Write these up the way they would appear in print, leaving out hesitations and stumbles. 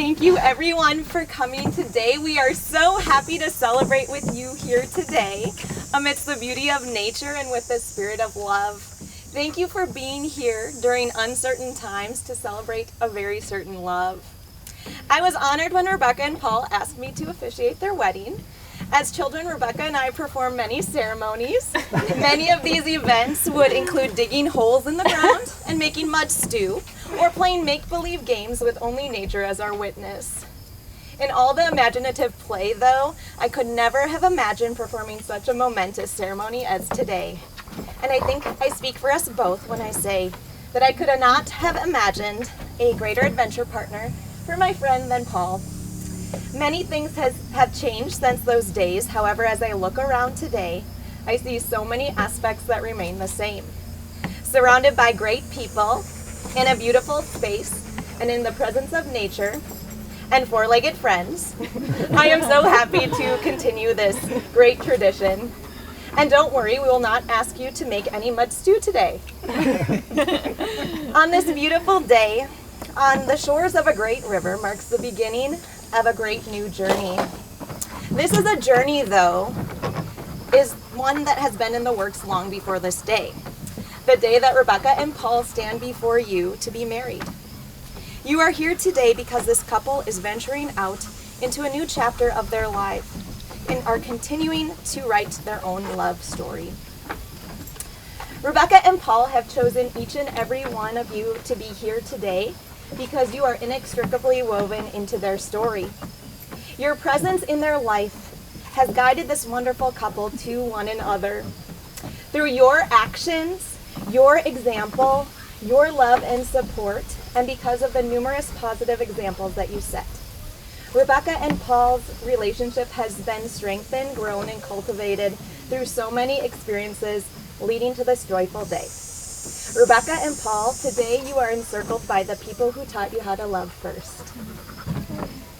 Thank you everyone for coming today. We are so happy to celebrate with you here today amidst the beauty of nature and with the spirit of love. Thank you for being here during uncertain times to celebrate a very certain love. I was honored when Rebecca and Paul asked me to officiate their wedding. As children, Rebecca and I performed many ceremonies. Many of these events would include digging holes in the ground and making mud stew, or playing make-believe games with only nature as our witness. In all the imaginative play, though, I could never have imagined performing such a momentous ceremony as today. And I think I speak for us both when I say that I could not have imagined a greater adventure partner for my friend than Paul. Many things have changed since those days. However, as I look around today, I see so many aspects that remain the same. Surrounded by great people, in a beautiful space, and in the presence of nature, and four-legged friends, I am so happy to continue this great tradition. And don't worry, we will not ask you to make any mud stew today. On this beautiful day, on the shores of a great river marks the beginning of a great new journey. This is a journey, though, is one that has been in the works long before this day. The day that Rebecca and Paul stand before you to be married. You are here today because this couple is venturing out into a new chapter of their life and are continuing to write their own love story. Rebecca and Paul have chosen each and every one of you to be here today because you are inextricably woven into their story. Your presence in their life has guided this wonderful couple to one another. Through your actions, your example, your love and support, and because of the numerous positive examples that you set. Rebecca and Paul's relationship has been strengthened, grown, and cultivated through so many experiences leading to this joyful day. Rebecca and Paul, today you are encircled by the people who taught you how to love first.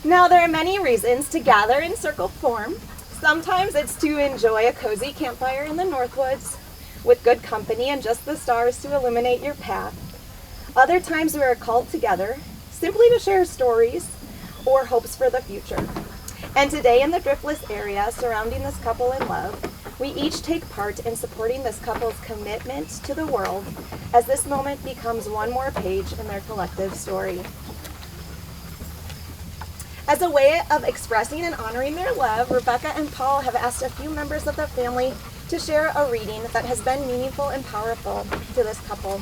Now, there are many reasons to gather in circle form. Sometimes it's to enjoy a cozy campfire in the Northwoods with good company and just the stars to illuminate your path. Other times we are called together simply to share stories or hopes for the future. And today in the Driftless area surrounding this couple in love, we each take part in supporting this couple's commitment to the world as this moment becomes one more page in their collective story. As a way of expressing and honoring their love, Rebecca and Paul have asked a few members of the family to share a reading that has been meaningful and powerful to this couple.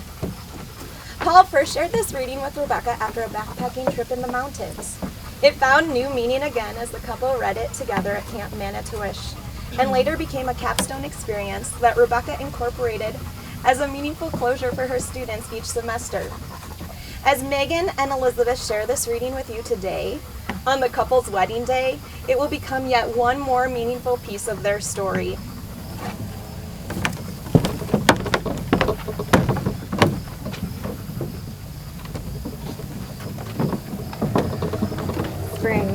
Paul first shared this reading with Rebecca after a backpacking trip in the mountains. It found new meaning again as the couple read it together at Camp Manitowish, and later became a capstone experience that Rebecca incorporated as a meaningful closure for her students each semester. As Megan and Elizabeth share this reading with you today, on the couple's wedding day, it will become yet one more meaningful piece of their story. Spring.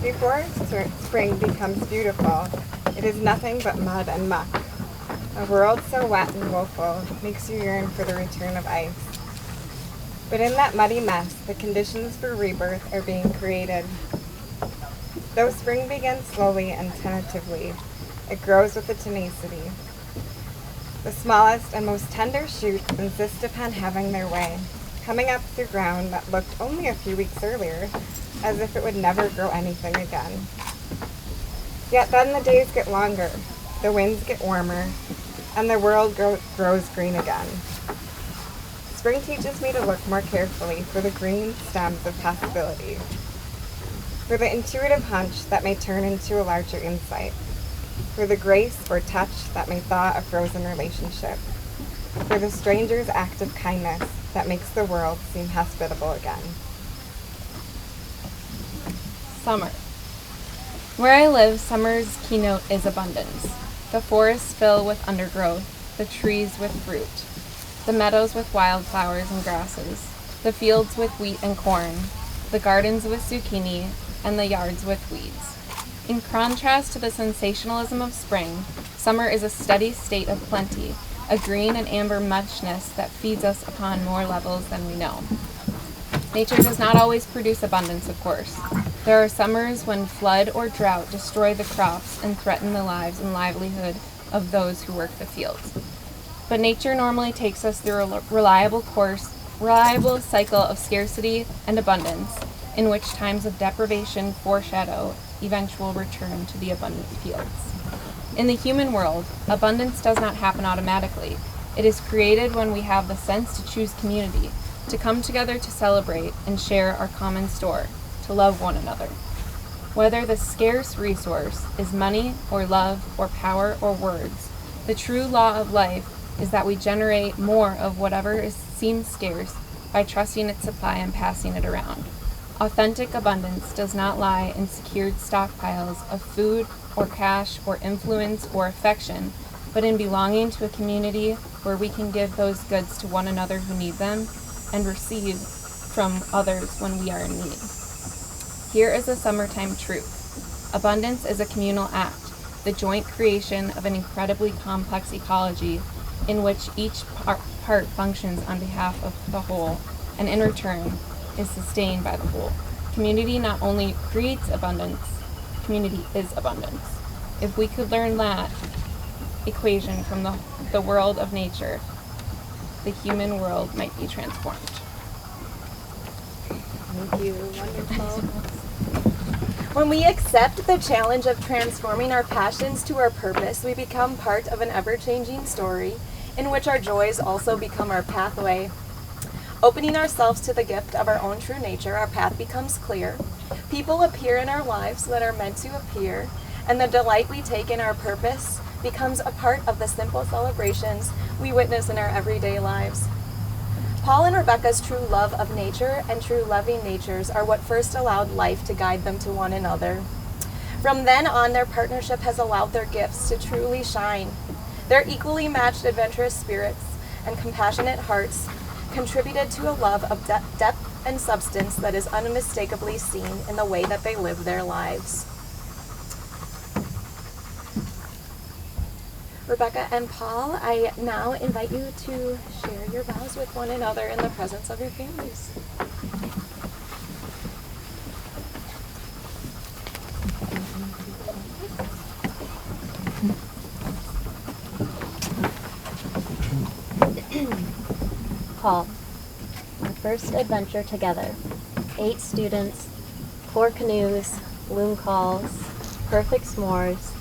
Before spring becomes beautiful, it is nothing but mud and muck. A world so wet and woeful makes you yearn for the return of ice. But in that muddy mess, the conditions for rebirth are being created. Though spring begins slowly and tentatively, it grows with a tenacity. The smallest and most tender shoots insist upon having their way, coming up through ground that looked only a few weeks earlier as if it would never grow anything again. Yet then the days get longer, the winds get warmer, and the world grows green again. Spring teaches me to look more carefully for the green stems of possibility, for the intuitive hunch that may turn into a larger insight, for the grace or touch that may thaw a frozen relationship, for the stranger's act of kindness that makes the world seem hospitable again. Summer. Where I live, summer's keynote is abundance. The forests fill with undergrowth, the trees with fruit, the meadows with wildflowers and grasses, the fields with wheat and corn, the gardens with zucchini, and the yards with weeds. In contrast to the sensationalism of spring, summer is a steady state of plenty, a green and amber muchness that feeds us upon more levels than we know. Nature does not always produce abundance, of course. There are summers when flood or drought destroy the crops and threaten the lives and livelihood of those who work the fields. But nature normally takes us through a reliable cycle of scarcity and abundance, in which times of deprivation foreshadow eventual return to the abundant fields. In the human world, abundance does not happen automatically. It is created when we have the sense to choose community, to come together to celebrate and share our common store, to love one another. Whether the scarce resource is money or love or power or words, the true law of life is that we generate more of whatever seems scarce by trusting its supply and passing it around. Authentic abundance does not lie in secured stockpiles of food or cash or influence or affection, but in belonging to a community where we can give those goods to one another who need them and receive from others when we are in need. Here is a summertime truth. Abundance is a communal act, the joint creation of an incredibly complex ecology in which each part functions on behalf of the whole, and in return is sustained by the whole. Community not only creates abundance, community is abundance. If we could learn that equation from the world of nature, the human world might be transformed. Thank you. Wonderful. When we accept the challenge of transforming our passions to our purpose, we become part of an ever-changing story in which our joys also become our pathway. Opening ourselves to the gift of our own true nature, our path becomes clear. People appear in our lives that are meant to appear, and the delight we take in our purpose becomes a part of the simple celebrations we witness in our everyday lives. Paul and Rebecca's true love of nature and true loving natures are what first allowed life to guide them to one another. From then on, their partnership has allowed their gifts to truly shine. Their equally matched adventurous spirits and compassionate hearts contributed to a love of depth and substance that is unmistakably seen in the way that they live their lives. Rebecca and Paul, I now invite you to share your vows with one another in the presence of your families. Paul, our first adventure together. 8 students, 4 canoes, loom calls, perfect s'mores,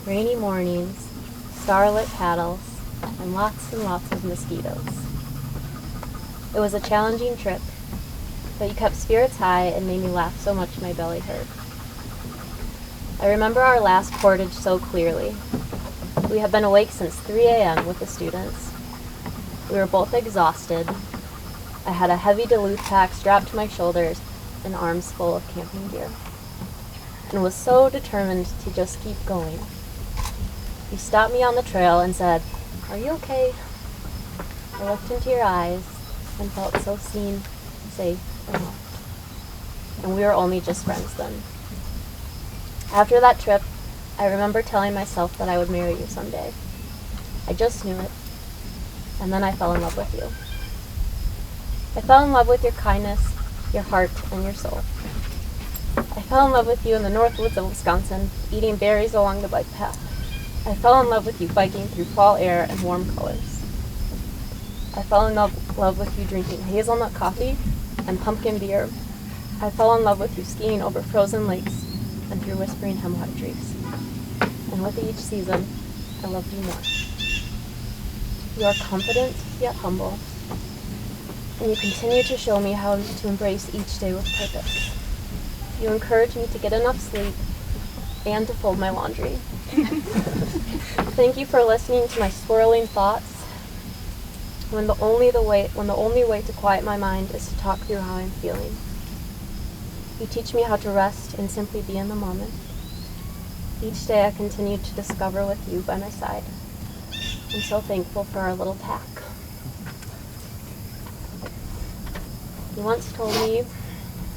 rainy mornings, starlit paddles, and lots of mosquitoes. It was a challenging trip, but you kept spirits high and made me laugh so much my belly hurt. I remember our last portage so clearly. We had been awake since 3 a.m. with the students. We were both exhausted. I had a heavy Duluth pack strapped to my shoulders and arms full of camping gear, and was so determined to just keep going. You stopped me on the trail and said, "Are you okay?" I looked into your eyes and felt so seen, safe, and loved. And we were only just friends then. After that trip, I remember telling myself that I would marry you someday. I just knew it. And then I fell in love with you. I fell in love with your kindness, your heart, and your soul. I fell in love with you in the north woods of Wisconsin, eating berries along the bike path. I fell in love with you biking through fall air and warm colors. I fell in love with you drinking hazelnut coffee and pumpkin beer. I fell in love with you skiing over frozen lakes and through whispering hemlock trees. And with each season, I loved you more. You are confident yet humble, and you continue to show me how to embrace each day with purpose. You encourage me to get enough sleep and to fold my laundry. Thank you for listening to my swirling thoughts when the only way to quiet my mind is to talk through how I'm feeling. You teach me how to rest and simply be in the moment. Each day I continue to discover with you by my side. I'm so thankful for our little pack. You once told me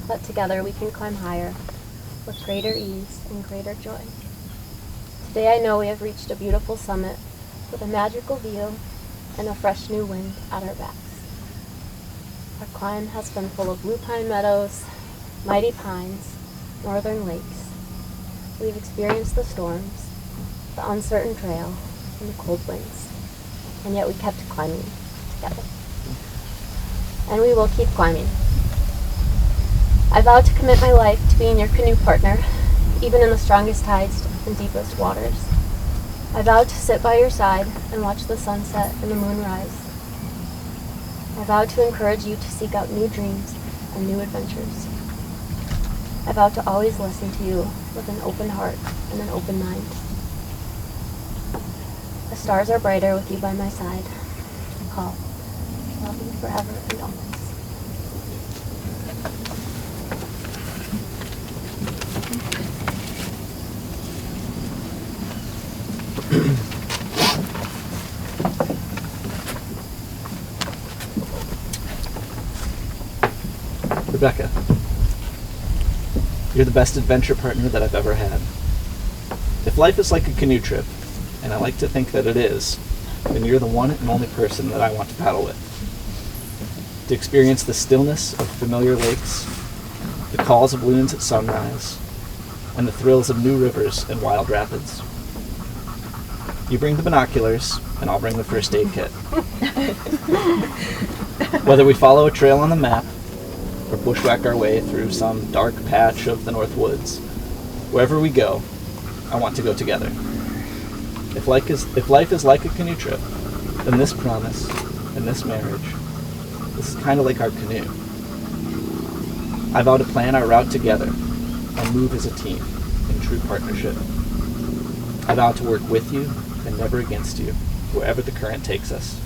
that together we can climb higher with greater ease and greater joy. Today I know we have reached a beautiful summit with a magical view and a fresh new wind at our backs. Our climb has been full of lupine meadows, mighty pines, northern lakes. We've experienced the storms, the uncertain trail, and the cold winds, and yet we kept climbing together. And we will keep climbing. I vow to commit my life to being your canoe partner, even in the strongest tides and deepest waters. I vow to sit by your side and watch the sunset and the moon rise. I vow to encourage you to seek out new dreams and new adventures. I vow to always listen to you with an open heart and an open mind. The stars are brighter with you by my side. Paul, love you forever and always. Rebecca, you're the best adventure partner that I've ever had. If life is like a canoe trip, and I like to think that it is, then you're the one and only person that I want to paddle with. To experience the stillness of familiar lakes, the calls of loons at sunrise, and the thrills of new rivers and wild rapids. You bring the binoculars, and I'll bring the first aid kit. Whether we follow a trail on the map, or bushwhack our way through some dark patch of the North Woods, wherever we go, I want to go together. If life is like a canoe trip, then this promise and this marriage, this is kind of like our canoe. I vow to plan our route together and move as a team in true partnership. I vow to work with you and never against you, wherever the current takes us.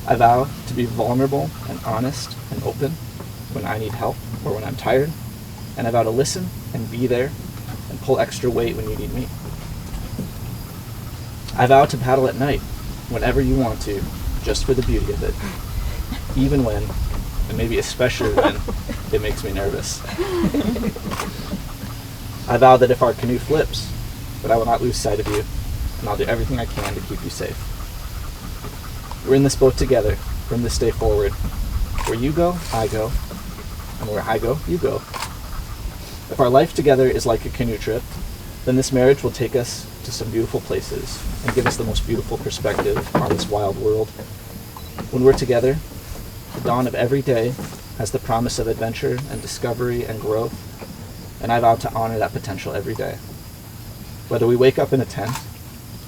I vow to be vulnerable and honest and open when I need help or when I'm tired, and I vow to listen and be there and pull extra weight when you need me. I vow to paddle at night whenever you want to, just for the beauty of it, even when, and maybe especially when, it makes me nervous. I vow that if our canoe flips, that I will not lose sight of you, and I'll do everything I can to keep you safe. We're in this boat together from this day forward. Where you go, I go, and where I go, you go. If our life together is like a canoe trip, then this marriage will take us to some beautiful places and give us the most beautiful perspective on this wild world. When we're together, the dawn of every day has the promise of adventure and discovery and growth, and I vow to honor that potential every day. Whether we wake up in a tent,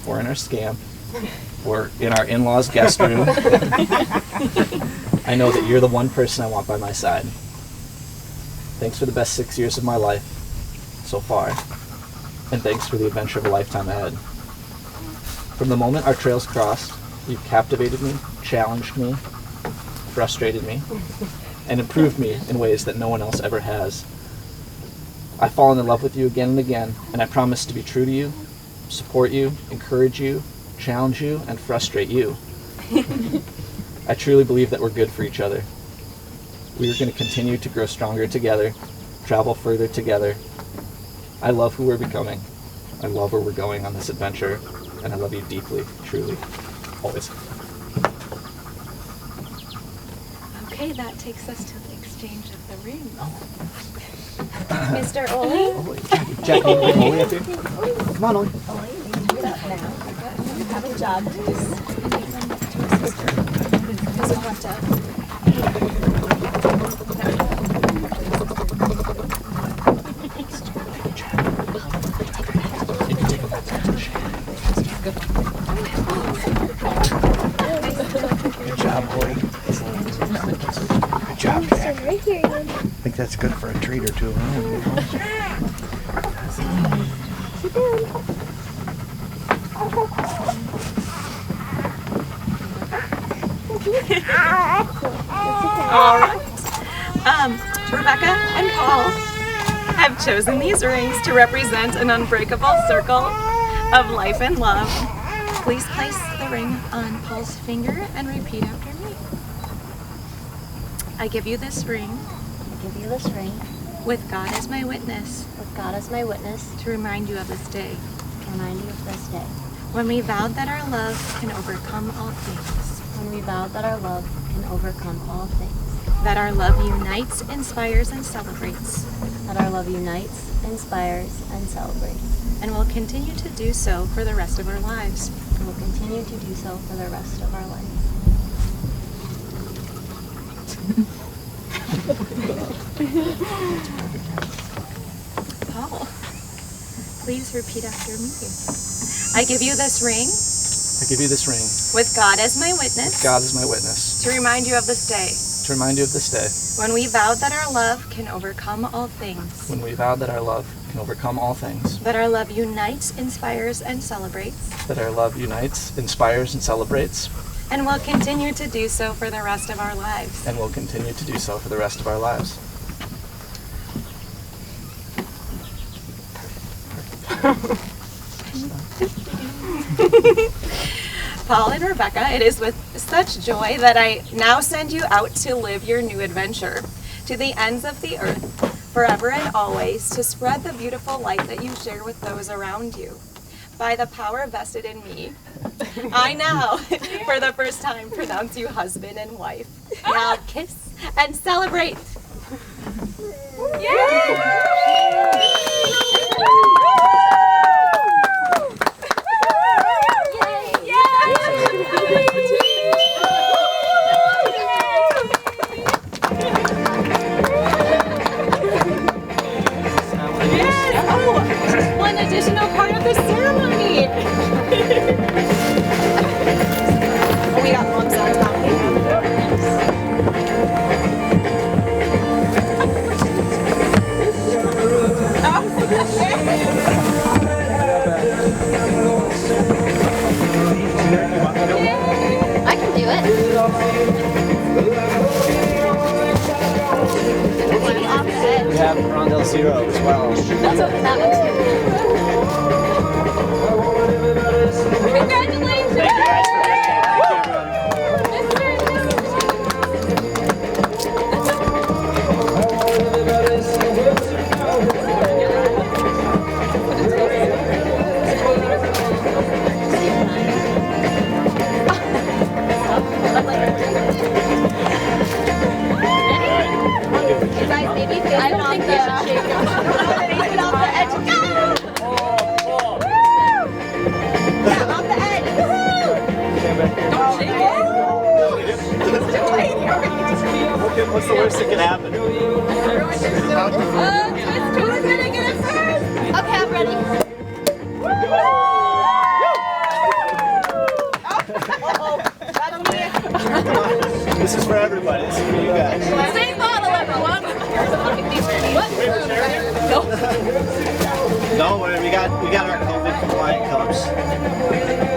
or in our scamp, or in our in-laws' guest room, I know that you're the one person I want by my side. Thanks for the best 6 years of my life so far, and thanks for the adventure of a lifetime ahead. From the moment our trails crossed, you've captivated me, challenged me, frustrated me, and improved me in ways that no one else ever has. I've fallen in love with you again and again, and I promise to be true to you, support you, encourage you, challenge you, and frustrate you. I truly believe that we're good for each other. We are going to continue to grow stronger together, travel further together. I love who we're becoming. I love where we're going on this adventure, and I love you deeply, truly, always. Okay, that takes us to the exchange of the ring. Mr. Ole? Jackie, Oli up here? Come on, Oli. You have a job to do. Doesn't have to. Good job, Oli. Good job, Jack. I think that's good for a treat or two, huh? All right. Rebecca and Paul have chosen these rings to represent an unbreakable circle of life and love. Please place the ring on Paul's finger and repeat after me. I give you this ring I give you this ring with God as my witness with God as my witness to remind you of this day to remind you of this day when we vowed that our love can overcome all things. when we vowed that our love can overcome all things. That our love unites, inspires, and celebrates. That our love unites, inspires, and celebrates. And will continue to do so for the rest of our lives. And will continue to do so for the rest of our lives. Paul, please repeat after me. I give you this ring I give you this ring, with God as my witness God as my witness, to remind you of this day to remind you of this day when we vowed that our love can overcome all things. when we vowed that our love can overcome all things. That our love unites, inspires, and celebrates. That our love unites, inspires, and celebrates, And will continue to do so for the rest of our lives. and will continue to do so for the rest of our lives. Paul and Rebecca, it is with such joy that I now send you out to live your new adventure to the ends of the earth, forever and always, to spread the beautiful light that you share with those around you. By the power vested in me, I now, for the first time, pronounce you husband and wife. Now kiss and celebrate. One additional part of the ceremony. We got mom's on top. I can do it. We have Rondell Zero as well. Let's open that one too. Congratulations! Thank you guys for being here. Thank you, everyone. I don't think we should shake them. Off the edge. Go! Yeah, off the edge. Don't shake it. What's the worst that can happen? Who's gonna get it first? Okay, I'm ready. This is for everybody. This is for you guys. Same bottle, everyone. No, we got our COVID compliant cups.